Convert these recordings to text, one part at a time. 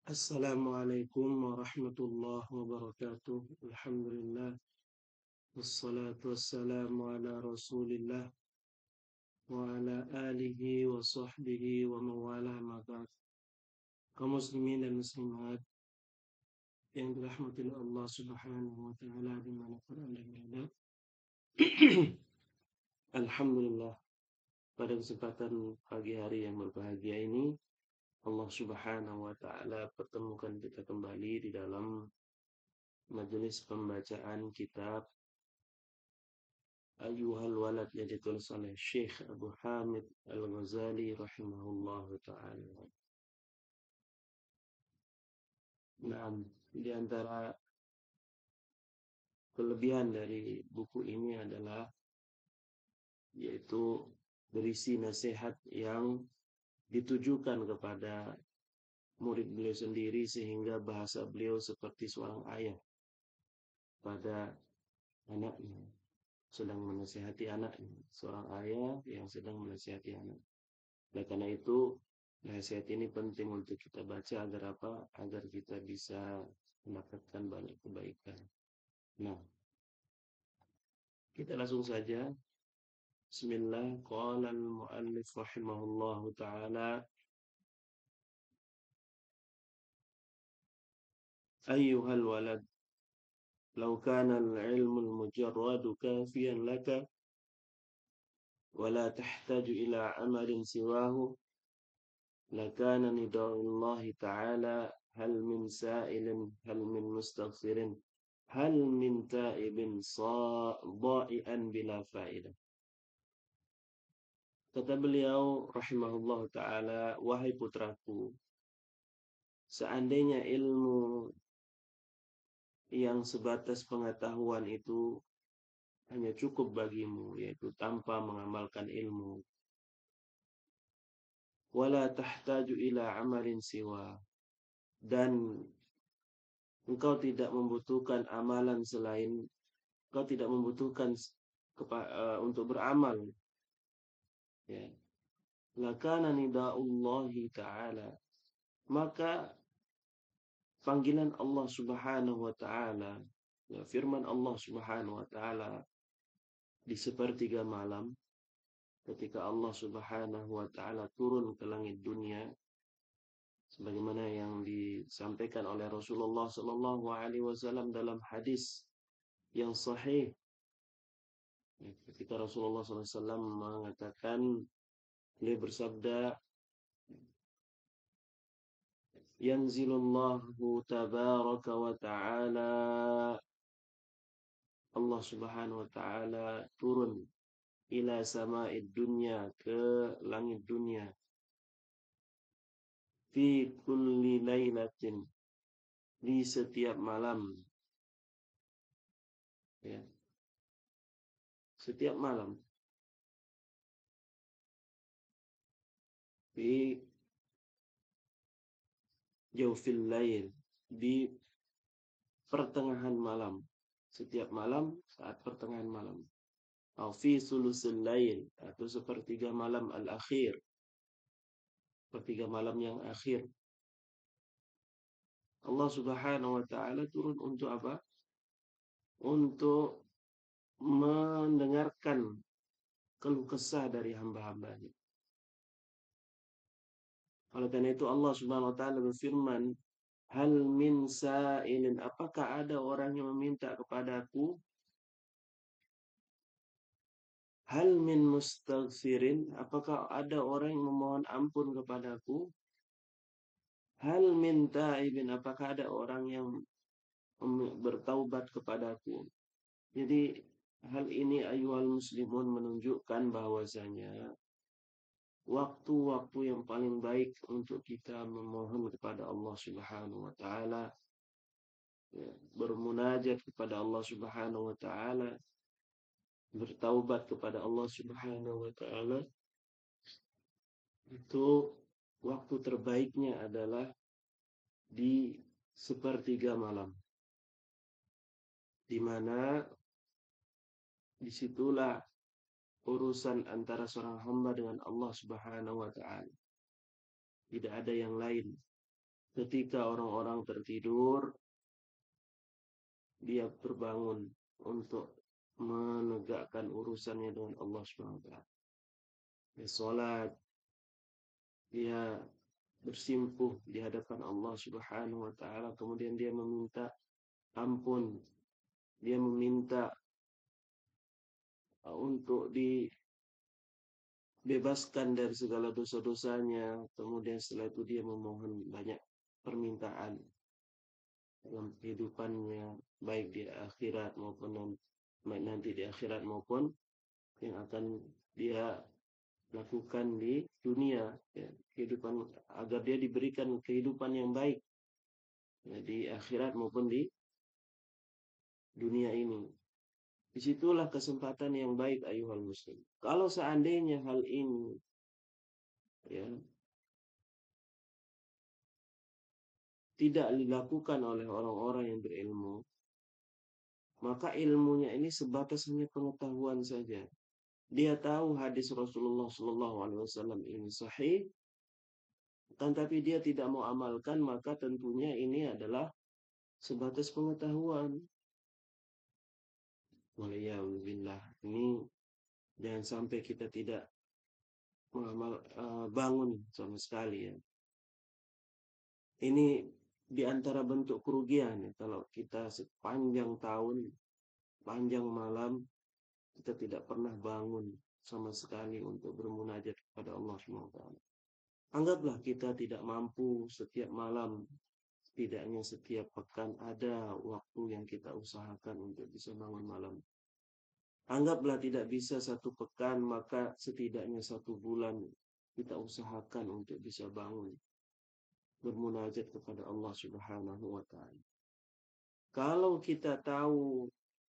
Assalamualaikum warahmatullahi wabarakatuh. Alhamdulillah. Wassalatu wassalamu ala rasulillah wa ala alihi wa sahbihi wa mawala mabad. Kaum muslimin dan muslimat yang dirahmati oleh Allah subhanahu wa ta'ala dimanapun anda berada. Alhamdulillah, pada kesempatan pagi hari yang berbahagia ini Allah subhanahu wa ta'ala pertemukan kita kembali di dalam majelis pembacaan kitab Ayyuhal Walad yang ditulis oleh Syekh Abu Hamid Al-Ghazali rahimahullahu ta'ala. Nah, di antara kelebihan dari buku ini adalah yaitu berisi nasihat yang ditujukan kepada murid beliau sendiri sehingga bahasa beliau seperti seorang ayah pada anaknya, sedang menasihati anaknya, seorang ayah yang sedang menasihati anak. Oleh karena itu, nasihat ini penting untuk kita baca agar apa? Agar kita bisa mendapatkan banyak kebaikan. Nah, kita langsung saja. Bismillah. Qala al-muallif rahimahullahu ta'ala. Ayyuhal walad. Law kana al-ilmu al-mujarradu kafiyan laka. ولا تحتاج إلى عمل سواه لكان نداء الله تعالى هل من سائل هل من مستغفر هل من تائب ضائعا بلا فائدة. Kata beliau rahimahullah ta'ala, wahai putraku, seandainya ilmu yang sebatas pengetahuan itu hanya cukup bagimu, yaitu tanpa mengamalkan ilmu, wala tahtaju ila amalin siwa, dan engkau tidak membutuhkan amalan selain, engkau tidak membutuhkan untuk beramal, ya. Lakana nidaullahi ta'ala, maka panggilan Allah subhanahu wa ta'ala, ya, firman Allah subhanahu wa ta'ala di sepertiga malam ketika Allah subhanahu wa ta'ala turun ke langit dunia, sebagaimana yang disampaikan oleh Rasulullah sallallahu alaihi wasallam dalam hadis yang sahih, ketika Rasulullah sallallahu alaihi wasallam mengatakan, beliau bersabda, yanzilullahu tabaraka wa ta'ala, Allah subhanahu wa ta'ala turun ila sama'id dunya, ke langit dunia, fi kulli lailatin, di setiap malam, ya, setiap malam, fi jawfil lail, di pertengahan malam, setiap malam saat pertengahan malam, atau fi sulusul lail, atau sepertiga malam al-akhir, sepertiga malam yang akhir. Allah subhanahu wa ta'ala turun untuk apa? Untuk mendengarkan keluh kesah dari hamba-hambanya. Oleh karena itu Allah subhanahu wa ta'ala berfirman, hal min sa'ilin, apakah ada orang yang meminta kepadaku? Hal min mustaghfirin, apakah ada orang yang memohon ampun kepadaku? Hal min ta'ibin, apakah ada orang yang bertaubat kepadaku? Jadi hal ini ayyuhal muslimun menunjukkan bahwasanya waktu-waktu yang paling baik untuk kita memohon kepada Allah Subhanahu wa taala, ya, bermunajat kepada Allah Subhanahu wa taala, bertaubat kepada Allah Subhanahu wa taala, itu waktu terbaiknya adalah di sepertiga malam, di mana disitulah urusan antara seorang hamba dengan Allah Subhanahu wa ta'ala. Tidak ada yang lain. ketika orang-orang tertidur, dia terbangun untuk menegakkan urusannya dengan Allah Subhanahu wa taala. Dia salat, dia bersimpuh di hadapan Allah Subhanahu wa taala, kemudian dia meminta ampun, dia meminta untuk dibebaskan dari segala dosa-dosanya, kemudian setelah itu dia memohon banyak permintaan dalam kehidupannya, baik di akhirat maupun nanti di akhirat maupun yang akan dia lakukan di dunia, ya, kehidupan, agar dia diberikan kehidupan yang baik, ya, di akhirat maupun di dunia ini. Disitulah kesempatan yang baik ayuhal muslim. Kalau seandainya hal ini, ya, tidak dilakukan oleh orang-orang yang berilmu, maka ilmunya ini sebatas hanya pengetahuan saja. Dia tahu hadis Rasulullah SAW ini sahih, tapi dia tidak mau amalkan, maka tentunya ini adalah sebatas pengetahuan. Waliyahulillah. Ini jangan sampai kita tidak bangun sama sekali, ya. Ini di antara bentuk kerugian, ya, kalau kita sepanjang tahun, panjang malam, kita tidak pernah bangun sama sekali untuk bermunajat kepada Allah SWT. Anggaplah kita tidak mampu setiap malam, setidaknya setiap pekan ada waktu yang kita usahakan untuk bisa bangun malam. Anggaplah tidak bisa satu pekan, maka setidaknya satu bulan kita usahakan untuk bisa bangun bermunajat kepada Allah Subhanahu wa taala. Kalau kita tahu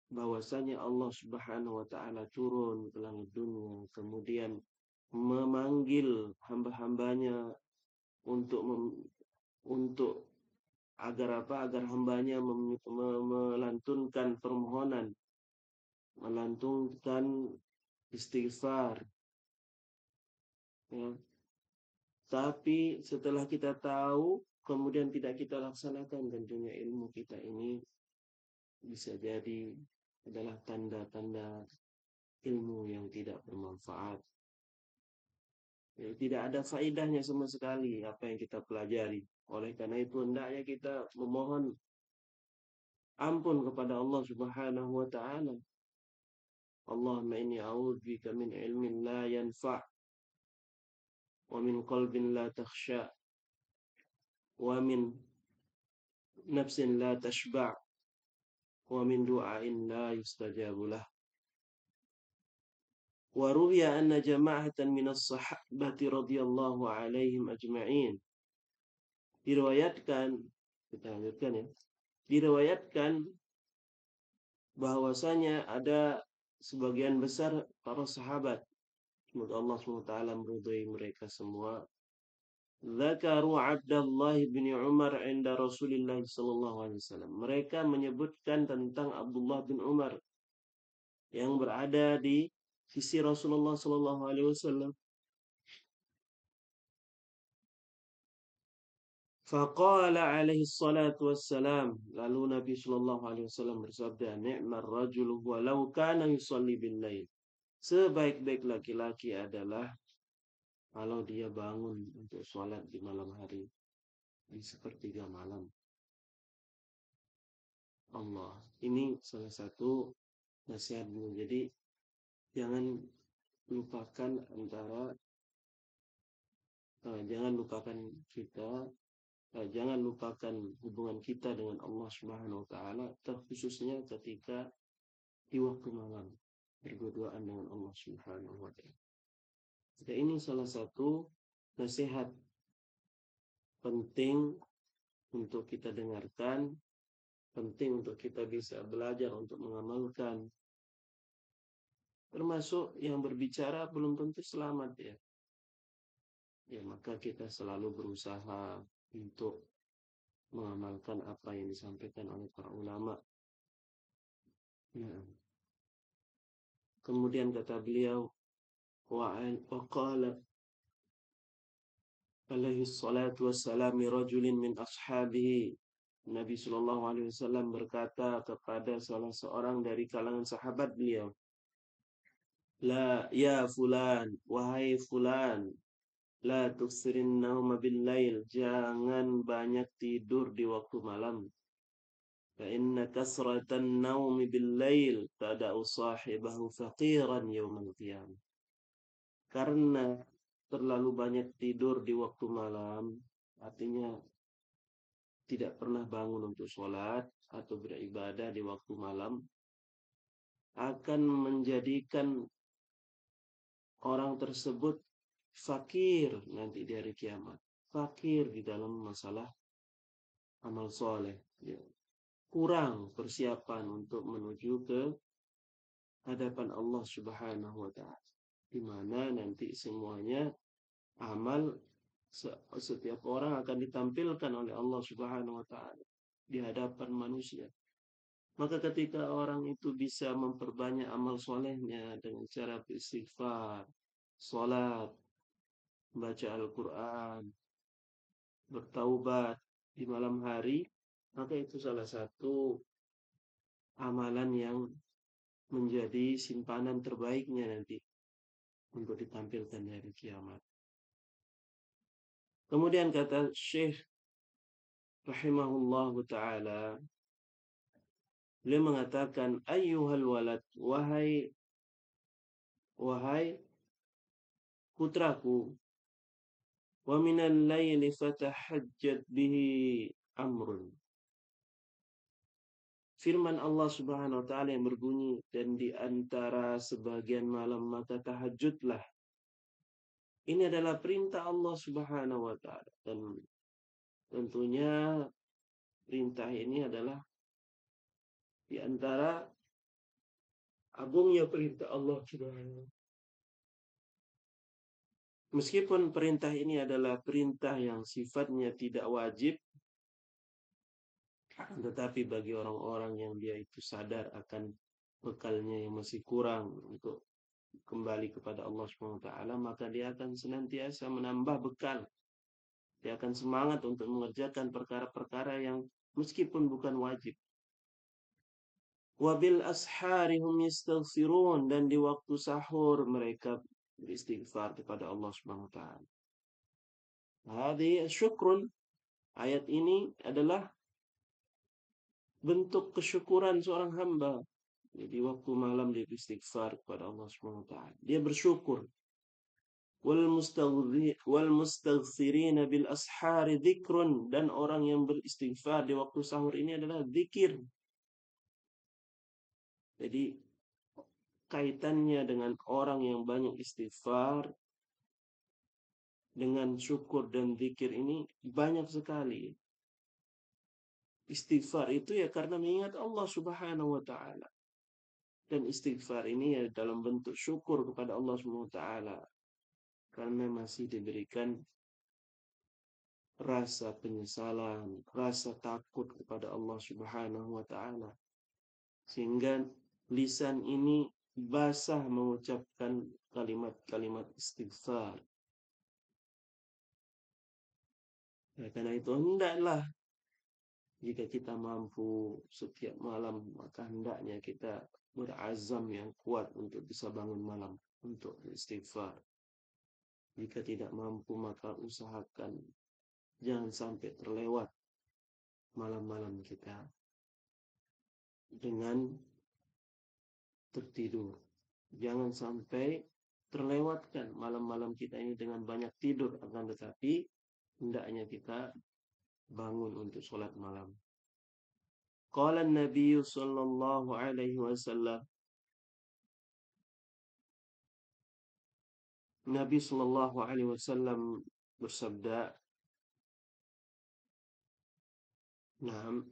bahwasanya Allah Subhanahu wa taala turun ke langit dunia, kemudian memanggil hamba-hambanya untuk untuk agar apa? Agar hambanya melantunkan permohonan, melantunkan istighfar, ya. Tapi setelah kita tahu, kemudian tidak kita laksanakan, tentunya ilmu kita ini bisa jadi adalah tanda-tanda ilmu yang tidak bermanfaat. Ya, tidak ada faedahnya sama sekali apa yang kita pelajari. Oleh karena itu hendaknya kita memohon ampun kepada Allah Subhanahu wa taala. Allahumma inni a'udzubika min ilmin la yanfa' wa min qalbin la takhsha wa min nafsin la tashba' wa min du'ain la yustajabu lah. Wa ruwiya anna jama'atan minas sahabati radhiyallahu alaihim ajma'in. Diriwayatkan, kita lanjutkan, ya. Diriwayatkan bahwasanya ada sebagian besar para sahabat, semoga Allah SWT meridhai mereka semua, dzakaru Abdullah bin Umar inda Rasulillah sallallahu alaihi wasallam. Mereka menyebutkan tentang Abdullah bin Umar yang berada di sisi Rasulullah sallallahu alaihi wasallam. Faqala alaihi salatu wassalam, lalu Nabi sallallahu alaihi wasallam bersabda, ni'mar rajul walau kana yusalli bil lail. Sebaik-baik laki-laki adalah kalau dia bangun untuk sholat di malam hari, di sepertiga malam. Allah, ini salah satu nasihatnya. Jadi jangan lupakan jangan lupakan kita, jangan lupakan hubungan kita dengan Allah Subhanahu wa taala, terkhususnya ketika di waktu malam berduaan dengan Allah Subhanahu wa taala. Jadi ini salah satu nasihat penting untuk kita dengarkan, penting untuk kita bisa belajar untuk mengamalkan. Termasuk yang berbicara belum tentu selamat, ya. Ya, maka kita selalu berusaha untuk mengamalkan apa yang disampaikan oleh para ulama. Ya. Kemudian kata beliau, waqala alaihi salatu wassalam rajulin min ashabihi. Nabi Shallallahu Alaihi Wasallam berkata kepada salah seorang dari kalangan sahabat beliau, La ya fulan, wahai fulan, la tuksirin nauma bil lail, jangan banyak tidur di waktu malam. Fa inna kasratan naumi bil lail tada'u sahibahu faqiran yaumal qiyamah. Karena terlalu banyak tidur di waktu malam, artinya tidak pernah bangun untuk sholat atau beribadah di waktu malam, akan menjadikan orang tersebut fakir nanti di hari kiamat. Fakir di dalam masalah amal soleh. Ya. Kurang persiapan untuk menuju ke hadapan Allah Subhanahu wa Ta'ala. Di mana nanti semuanya amal setiap orang akan ditampilkan oleh Allah Subhanahu wa Ta'ala di hadapan manusia. Maka ketika orang itu bisa memperbanyak amal solehnya dengan cara beristighfar, sholat, baca Al-Quran, bertaubat di malam hari, maka itu salah satu amalan yang menjadi simpanan terbaiknya nanti untuk ditampilkan di hari kiamat. Kemudian kata Syekh rahimahullahu ta'ala, beliau mengatakan, ayyuhal walad, wahai putraku, wa minal laili fatahajjat bihi amrun. Firman Allah Subhanahu wa taala yang berbunyi, dan di antara sebagian malam maka tahajudlah. Ini adalah perintah Allah Subhanahu wa taala, dan tentunya perintah ini adalah di antara agungnya perintah Allah Subhanahu wa taala. Meskipun perintah ini adalah perintah yang sifatnya tidak wajib, tetapi bagi orang-orang yang dia itu sadar akan bekalnya yang masih kurang untuk kembali kepada Allah Subhanahu wa taala, maka dia akan senantiasa menambah bekal. Dia akan semangat untuk mengerjakan perkara-perkara yang meskipun bukan wajib. Wabil asharihum yastaghfirun, dan di waktu sahur mereka beristighfar kepada Allah Subhanahu wa taala. Hadi syukrun. Ayat ini adalah bentuk kesyukuran seorang hamba. Jadi waktu malam dia beristighfar kepada Allah Subhanahu wa taala. Dia bersyukur. Wal mustaghfirina bil ashari dzikrun, dan orang yang beristighfar di waktu sahur ini adalah zikir. Jadi kaitannya dengan orang yang banyak istighfar dengan syukur dan zikir ini banyak sekali. Istighfar itu ya karena mengingat Allah Subhanahu wa taala. Dan istighfar ini ya dalam bentuk syukur kepada Allah Subhanahu wa taala karena masih diberikan rasa penyesalan, rasa takut kepada Allah Subhanahu wa taala. Sehingga lisan ini basah mengucapkan kalimat-kalimat istighfar. Ya, karena itu hendaklah jika kita mampu setiap malam, maka hendaknya kita berazam yang kuat untuk bisa bangun malam untuk istighfar. Jika tidak mampu, maka usahakan jangan sampai terlewat malam-malam kita dengan tertidur. Jangan sampai terlewatkan malam-malam kita ini dengan banyak tidur, akan tetapi hendaknya kita bangun untuk sholat malam. Qala Nabi sallallahu alaihi wasallam, Nabi sallallahu alaihi wasallam bersabda, "Naam,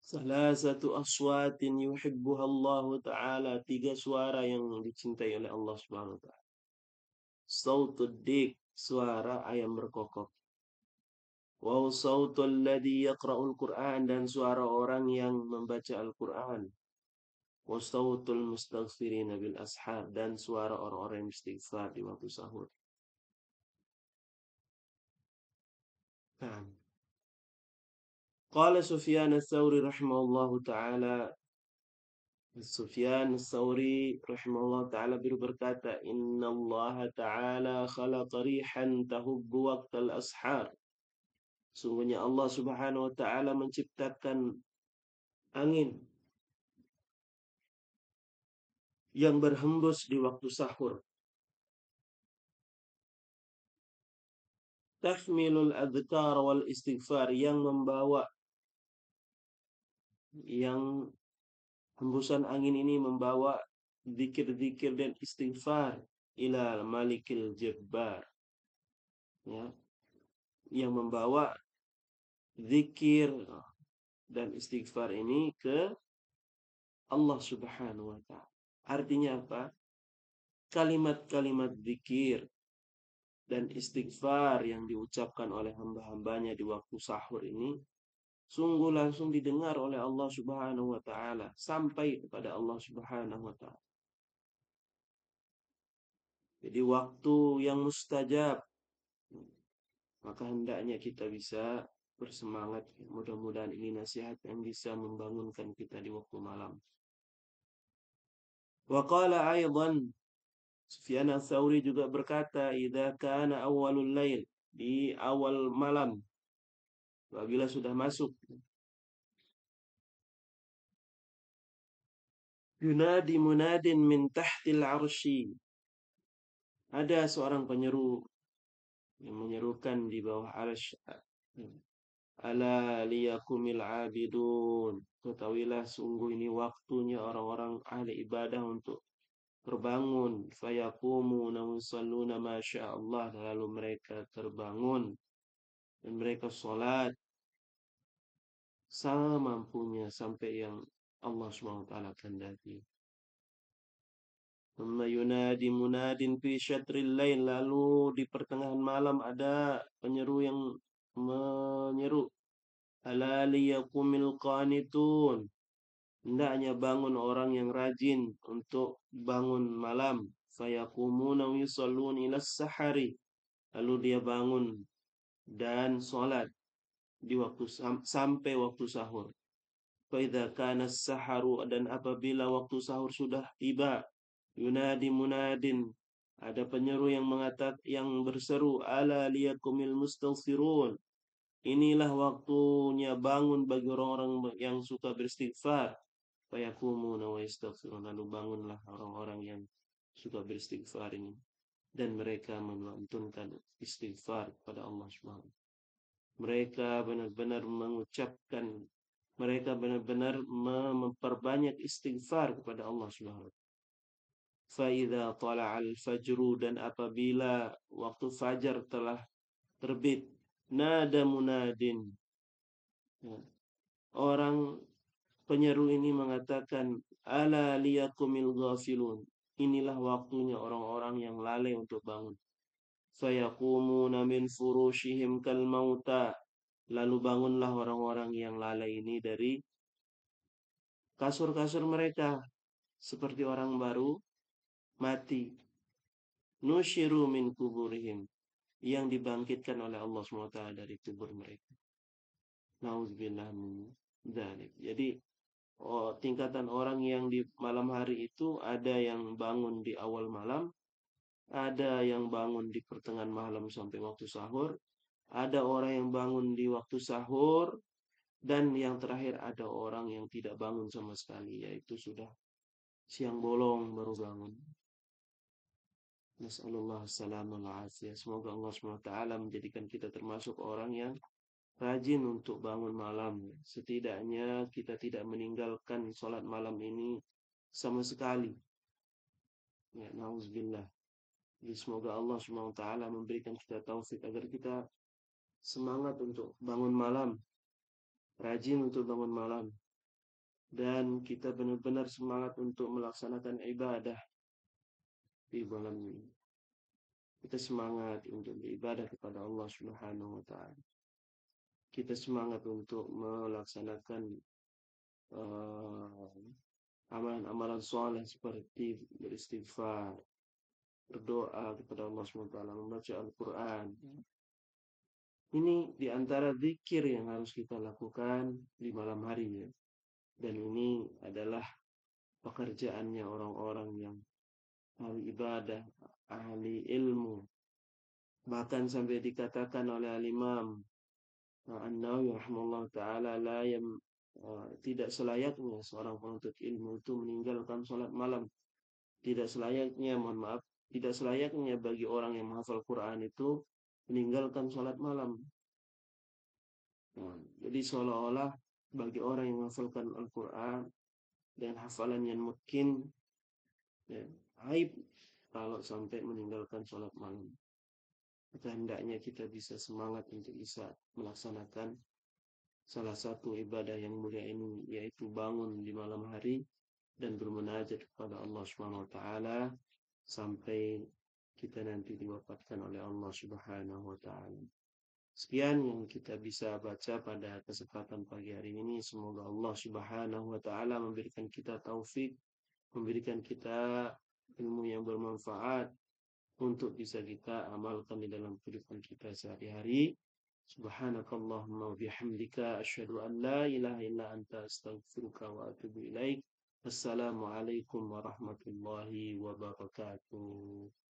salasatu aswatin yuhibbuha Allah Ta'ala, tiga suara yang dicintai oleh Allah Subhanahu wa taala. Sautud dik, suara ayam berkokok. Wa sautul ladzi yaqra'ul Qur'an, dan suara orang yang membaca Al-Qur'an. Wa sautul mustaghfirina bil ashar, dan suara orang-orang yang istighfar di waktu sahur." Nah, qala Sufyan ats-Tsauri rahimahullahu taala, Sufyan ats-Tsauri rahimahullah taala berkata, "Inna Allah taala khalaqa rihan tahubbu waqtal ashar." Sungguhnya Allah Subhanahu wa taala menciptakan angin yang berhembus di waktu sahur. Tahmilul adhkar wal istighfar, yang membawa, yang hembusan angin ini membawa zikir-zikir dan istighfar ila malikil jabbar, ya, yang membawa zikir dan istighfar ini ke Allah Subhanahu wa taala. Artinya apa? Kalimat-kalimat zikir dan istighfar yang diucapkan oleh hamba-hambanya di waktu sahur ini sungguh langsung didengar oleh Allah Subhanahu wa taala, sampai kepada Allah Subhanahu wa taala. Jadi waktu yang mustajab, maka hendaknya kita bisa bersemangat. Mudah-mudahan ini nasihat yang bisa membangunkan kita di waktu malam. Wa qala aidan, Sufyan ats-Tsauri juga berkata, "Idza kana awwalul lail," di awal malam, apabila sudah masuk, yunadi munadin min tahtil arsy, ada seorang penyeru yang menyerukan di bawah arsy, ala liyakumil abidun, ketahuilah sungguh ini waktunya orang-orang ahli ibadah untuk terbangun. Fayaqumuna yusalluna ma Allah, lalu mereka terbangun dan mereka salat semampunya sampai yang Allah SWT kehendaki. Thumma yunadi munadin fi syatril lain, lalu di pertengahan malam ada penyeru yang menyeru, ala liyakumil qanitun, hendaknya bangun orang yang rajin untuk bangun malam. Fayaqumuna yusallun ila sahari, lalu dia bangun dan sholat di waktu sampai waktu sahur. Fa idza kana saharu, dan apabila waktu sahur sudah tiba, yunadi munadin, ada penyeru yang yang berseru, ala liyakumil mustaghfirun, inilah waktunya bangun bagi orang-orang yang suka beristighfar. Fayakumuna wa yastaghfirun, lalu bangunlah orang-orang yang suka beristighfar ini dan mereka melantunkan istighfar kepada Allah Subhanahu. Mereka benar-benar mengucapkan, mereka benar-benar memperbanyak istighfar kepada Allah Subhanahu. Fa idza tala'al fajru, dan apabila waktu fajar telah terbit, nada munadin, ya, orang penyeru ini mengatakan, ala liyakumil ghafilun, inilah waktunya orang-orang yang lalai untuk bangun. Fayaqumuna min furushihim kal mauta, lalu bangunlah orang-orang yang lalai ini dari kasur-kasur mereka seperti orang baru mati. Nusyiru min kuburihim, yang dibangkitkan oleh Allah SWT dari kubur mereka. Nauzubillah min dzalik. Jadi tingkatan orang yang di malam hari itu ada yang bangun di awal malam, ada yang bangun di pertengahan malam sampai waktu sahur, ada orang yang bangun di waktu sahur, dan yang terakhir ada orang yang tidak bangun sama sekali, yaitu sudah siang bolong baru bangun. Nasallallahu salamul afiyah. Semoga Allah SWT menjadikan kita termasuk orang yang rajin untuk bangun malam. Setidaknya kita tidak meninggalkan sholat malam ini sama sekali. Ya, nauzubillah. Jadi semoga Allah SWT memberikan kita taufik agar kita semangat untuk bangun malam, rajin untuk bangun malam, dan kita benar-benar semangat untuk melaksanakan ibadah di malam ini. Kita semangat untuk beribadah kepada Allah Subhanahu wa taala. Kita semangat untuk melaksanakan amalan-amalan soleh seperti beristighfar, berdoa kepada Allah SWT, membaca Al-Quran, Ini di antara zikir yang harus kita lakukan di malam hari ya. Dan ini adalah pekerjaannya orang-orang yang ahli ibadah, ahli ilmu. Bahkan sampai dikatakan oleh Al-Imam An-Nawawi rahimahullah taala tidak selayaknya seorang penuntut ilmu itu meninggalkan sholat malam. Tidak selayaknya, mohon maaf, tidak selayaknya bagi orang yang menghafal Quran itu meninggalkan sholat malam. Nah, jadi seolah-olah bagi orang yang menghafalkan Al-Quran dan hafalan yang mungkin ya, aib kalau sampai meninggalkan sholat malam. Maka hendaknya kita bisa semangat untuk bisa melaksanakan salah satu ibadah yang mulia ini, yaitu bangun di malam hari dan bermunajat kepada Allah Subhanahu wa taala sampai kita nanti diwafatkan oleh Allah Subhanahu wa taala. Sekian yang kita bisa baca pada kesempatan pagi hari ini. Semoga Allah Subhanahu wa taala memberikan kita taufik, memberikan kita ilmu yang bermanfaat untuk bisa kita amalkan di dalam kehidupan kita sehari-hari. Subhanakallahumma wa bihamdika asyhadu an la ilaha illa anta astaghfiruka wa atubu ilaik. Assalamualaikum warahmatullahi wabarakatuh.